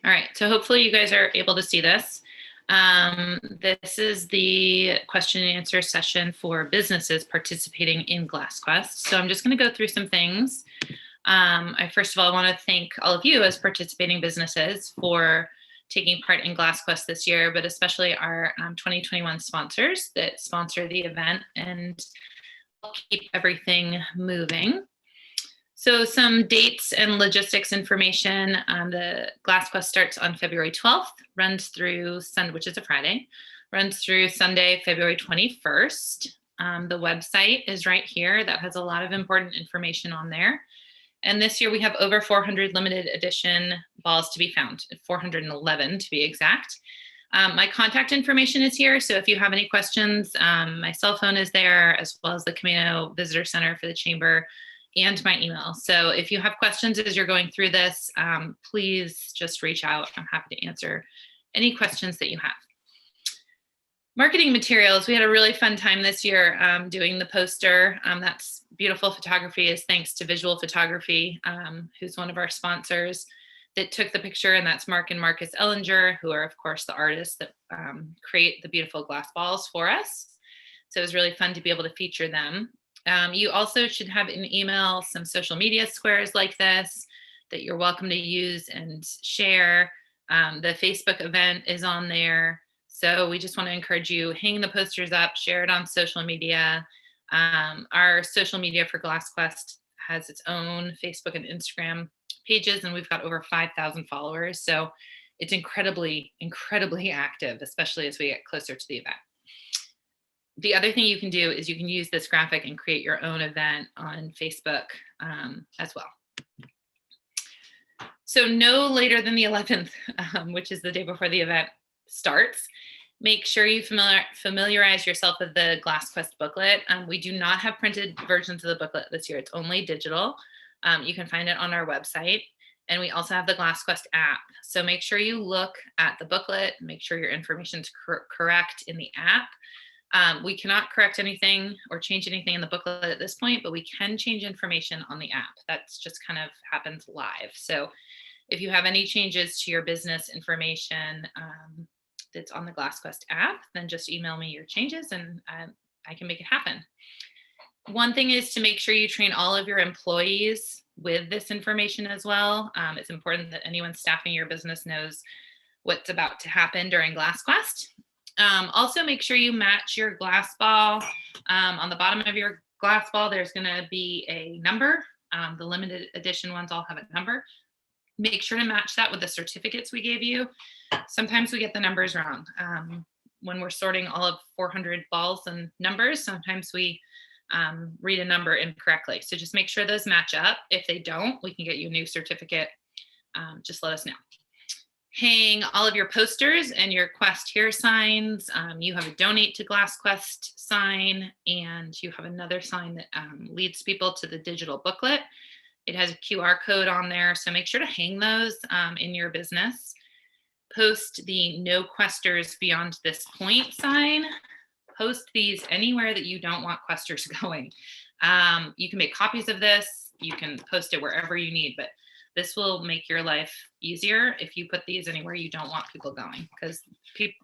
All right, so hopefully you guys are able to see this. This is the question and answer session for businesses participating in GlassQuest. So I'm just going to go through some things. I first of all want to thank all of you as participating businesses for taking part in GlassQuest this year, but especially our 2021 sponsors that sponsor the event and keep everything moving. So some dates and logistics information. The GlassQuest starts on February 12th, runs through Sunday, which is a Friday, runs through Sunday, February 21st. The website is right here. That has a lot of important information on there. And this year we have over 400 limited edition balls to be found, 411 to be exact. My contact information is here. So if you have any questions, my cell phone is there, as well as the Camino Visitor Center for the Chamber and my email. So if you have questions as you're going through this, please just reach out. I'm happy to answer any questions that you have. Marketing materials. We had a really fun time this year doing the poster. That's beautiful photography is thanks to Visual Photography, who's one of our sponsors that took the picture, and that's Mark and Marcus Ellinger, who are of course the artists that create the beautiful glass balls for us. So it was really fun to be able to feature them. You also should have in email some social media squares like this that you're welcome to use and share. The Facebook event is on there. So we just want to encourage you, hang the posters up, share it on social media. Our social media for GlassQuest has its own Facebook and Instagram pages, and we've got over 5,000 followers. So it's incredibly, incredibly active, especially as we get closer to the event. The other thing you can do is you can use this graphic and create your own event on Facebook as well. So no later than the 11th, which is the day before the event starts, make sure you familiarize yourself with the GlassQuest booklet. We do not have printed versions of the booklet this year. It's only digital. You can find it on our website. And we also have the GlassQuest app. So make sure you look at the booklet, make sure your information is correct in the app. We cannot correct anything or change anything in the booklet at this point, but we can change information on the app. That's just kind of happens live. So if you have any changes to your business information that's on the GlassQuest app, then just email me your changes and I can make it happen. One thing is to make sure you train all of your employees with this information as well. It's important that anyone staffing your business knows what's about to happen during GlassQuest. Also make sure you match your glass ball. On the bottom of your glass ball, there's gonna be a number. The limited edition ones all have a number. Make sure to match that with the certificates we gave you. Sometimes we get the numbers wrong. When we're sorting all of 400 balls and numbers, sometimes we read a number incorrectly. So just make sure those match up. If they don't, we can get you a new certificate. Just let us know. Hang all of your posters and your Quest Here signs. You have a donate to GlassQuest sign, and you have another sign that leads people to the digital booklet. It has a QR code on there, so make sure to hang those in your business. Post the No Questers Beyond This Point sign. Post these anywhere that you don't want Questers going. You can make copies of this. You can post it wherever you need, but this will make your life easier if you put these anywhere you don't want people going, because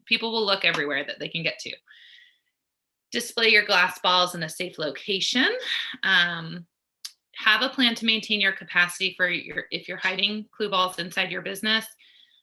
people will look everywhere that they can get to. Display your glass balls in a safe location. Have a plan to maintain your capacity for if you're hiding clue balls inside your business.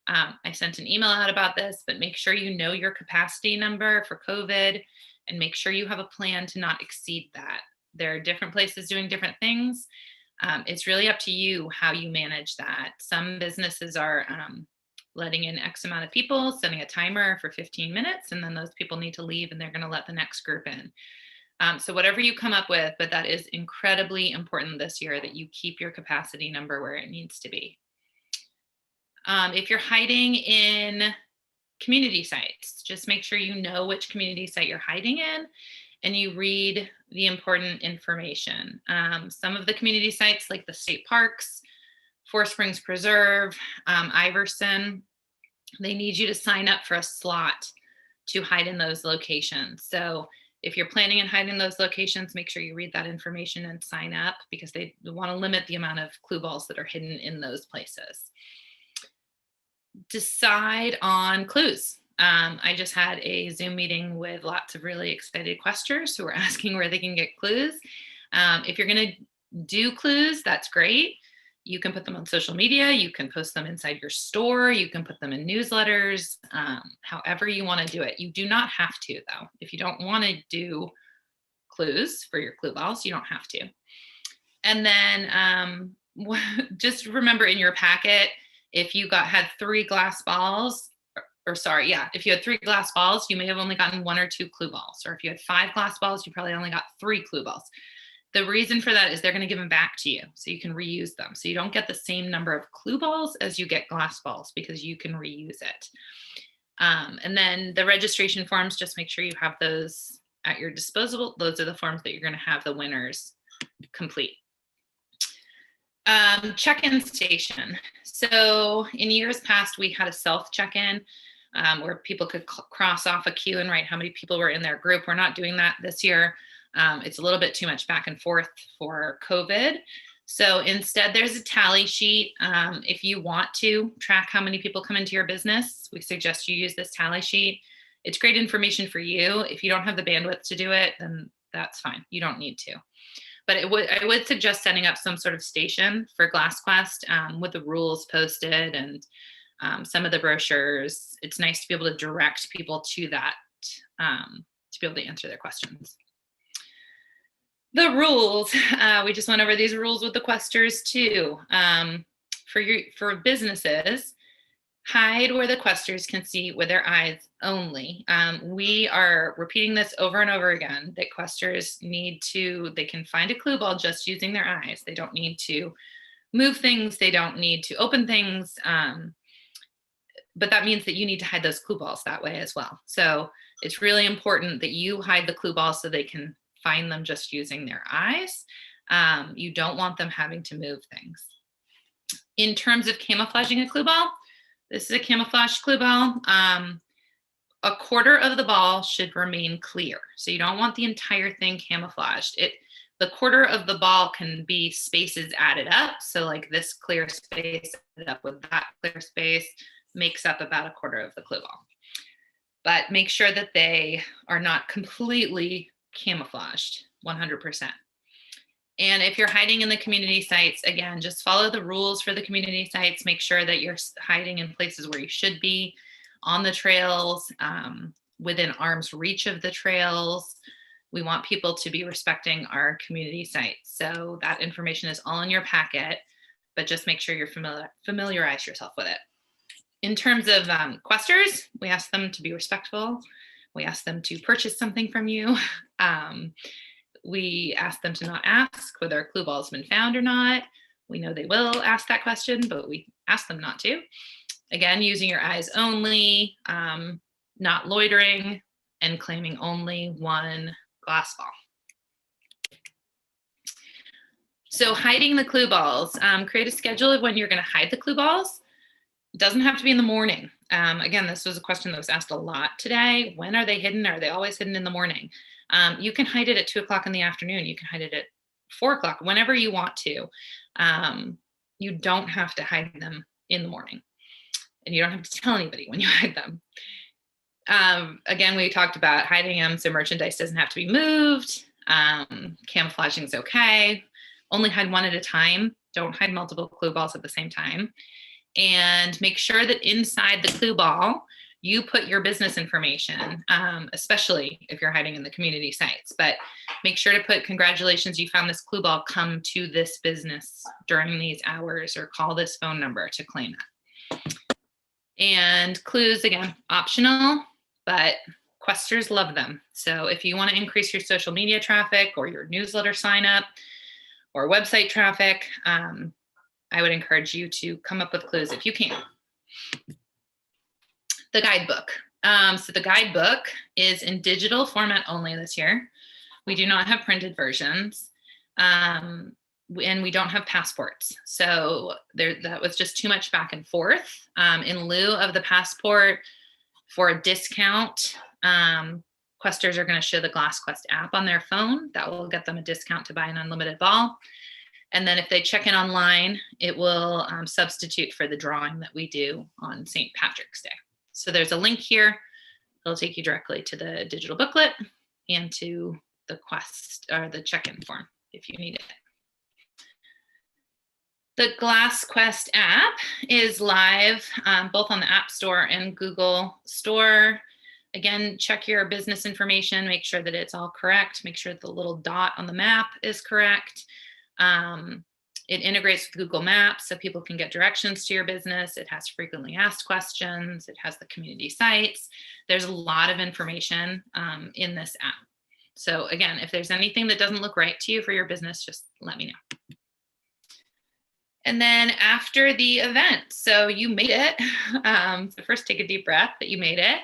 I sent an email out about this, but make sure you know your capacity number for COVID and make sure you have a plan to not exceed that. There are different places doing different things. It's really up to you how you manage that. Some businesses are letting in X amount of people, setting a timer for 15 minutes, and then those people need to leave and they're going to let the next group in. So whatever you come up with, but that is incredibly important this year that you keep your capacity number where it needs to be. If you're hiding in community sites, just make sure you know which community site you're hiding in and you read the important information. Some of the community sites like the state parks, Four Springs Preserve, Iverson, they need you to sign up for a slot to hide in those locations. So if you're planning on hiding those locations, make sure you read that information and sign up because they want to limit the amount of clue balls that are hidden in those places. decide on clues. I just had a Zoom meeting with lots of really excited questers who are asking where they can get clues. If you're going to do clues, that's great. You can put them on social media. You can post them inside your store. You can put them in newsletters, however you want to do it. You do not have to, though. If you don't want to do clues for your clue balls, you don't have to. And then just remember in your packet, if you had 3 glass balls, if you had 3 glass balls, you may have only gotten 1 or 2 clue balls. Or if you had 5 glass balls, you probably only got 3 clue balls. The reason for that is they're going to give them back to you so you can reuse them. So you don't get the same number of clue balls as you get glass balls because you can reuse it. And then the registration forms, just make sure you have those at your disposal. Those are the forms that you're going to have the winners complete. Check-in station. So in years past, we had a self check-in where people could cross off a queue and write how many people were in their group. We're not doing that this year. It's a little bit too much back and forth for COVID. So instead, there's a tally sheet. If you want to track how many people come into your business, we suggest you use this tally sheet. It's great information for you. If you don't have the bandwidth to do it, then that's fine. You don't need to. But I would suggest setting up some sort of station for GlassQuest with the rules posted and some of the brochures. It's nice to be able to direct people to that to be able to answer their questions. The rules, we just went over these rules with the questers too. For businesses, hide where the questers can see with their eyes only. We are repeating this over and over again, that questers they can find a clue ball just using their eyes. They don't need to move things. They don't need to open things. But that means that you need to hide those clue balls that way as well. So it's really important that you hide the clue balls so they can find them just using their eyes. You don't want them having to move things. In terms of camouflaging a clue ball, this is a camouflage clue ball. A quarter of the ball should remain clear. So you don't want the entire thing camouflaged. The quarter of the ball can be spaces added up. So like this clear space added up with that clear space makes up about a quarter of the clue ball. But make sure that they are not completely camouflaged 100%. And if you're hiding in the community sites, again, just follow the rules for the community sites. Make sure that you're hiding in places where you should be, on the trails, within arm's reach of the trails. We want people to be respecting our community sites. So that information is all in your packet, but just make sure you're familiarize yourself with it. In terms of questers, we ask them to be respectful. We ask them to purchase something from you. We ask them to not ask whether a clue ball has been found or not. We know they will ask that question, but we ask them not to. Again, using your eyes only, not loitering, and claiming only 1 glass ball. So hiding the clue balls, create a schedule of when you're going to hide the clue balls. It doesn't have to be in the morning. Again, this was a question that was asked a lot today. When are they hidden? Are they always hidden in the morning? You can hide it at 2 o'clock in the afternoon. You can hide it at 4 o'clock, whenever you want to. You don't have to hide them in the morning. And you don't have to tell anybody when you hide them. Again, we talked about hiding them so merchandise doesn't have to be moved. Camouflaging is okay. Only hide 1 at a time. Don't hide multiple clue balls at the same time. And make sure that inside the clue ball, you put your business information, especially if you're hiding in the community sites. But make sure to put, congratulations, you found this clue ball, come to this business during these hours, or call this phone number to claim it. And clues, again, optional, but questers love them. So if you want to increase your social media traffic or your newsletter sign up or website traffic, I would encourage you to come up with clues if you can. The guidebook. So the guidebook is in digital format only this year. We do not have printed versions, and we don't have passports. So that was just too much back and forth. In lieu of the passport, for a discount, questers are going to show the GlassQuest app on their phone. That will get them a discount to buy an unlimited ball. And then if they check in online, it will substitute for the drawing that we do on St. Patrick's Day. So there's a link here. It'll take you directly to the digital booklet and to the quest or the check-in form if you need it. The GlassQuest app is live both on the App Store and Google Store. Again, check your business information, make sure that it's all correct, make sure the little dot on the map is correct. It integrates with Google Maps so people can get directions to your business. It has frequently asked questions. It has the community sites. There's a lot of information in this app. So again, if there's anything that doesn't look right to you for your business, just let me know. And then after the event, so you made it. So first take a deep breath that you made it.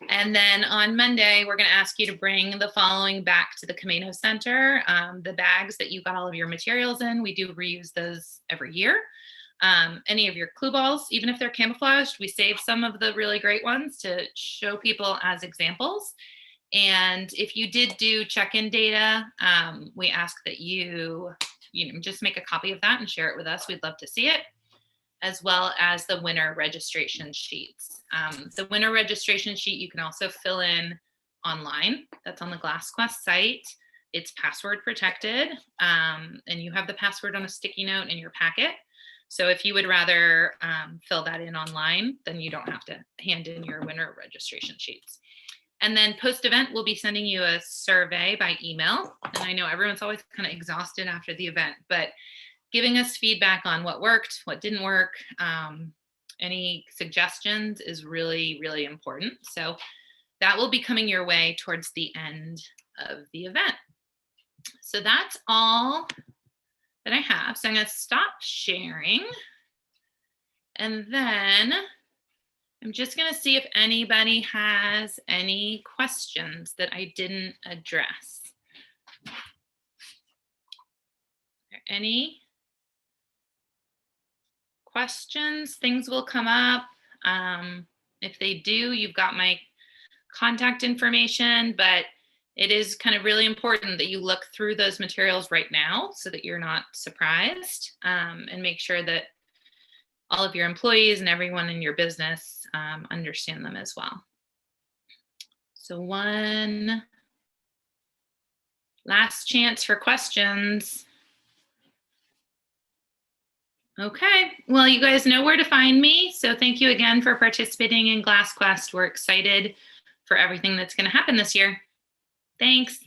And then on Monday, we're going to ask you to bring the following back to the Camino Center. The bags that you got all of your materials in, we do reuse those every year. Any of your clue balls, even if they're camouflaged, we save some of the really great ones to show people as examples. And if you did do check-in data, we ask that you just make a copy of that and share it with us. We'd love to see it, as well as the winner registration sheets. The winner registration sheet you can also fill in online. That's on the GlassQuest site. It's password protected, and you have the password on a sticky note in your packet. So if you would rather fill that in online, then you don't have to hand in your winner registration sheets. And then post-event, we'll be sending you a survey by email. And I know everyone's always kind of exhausted after the event, but giving us feedback on what worked, what didn't work, any suggestions is really, really important. So that will be coming your way towards the end of the event. So that's all that I have. So I'm going to stop sharing. And then I'm just going to see if anybody has any questions that I didn't address. Are there any questions? Things will come up. If they do, you've got my contact information, but it is kind of really important that you look through those materials right now so that you're not surprised, and make sure that all of your employees and everyone in your business understand them as well. So one last chance for questions. Okay, well, you guys know where to find me. So thank you again for participating in GlassQuest. We're excited for everything that's going to happen this year. Thanks.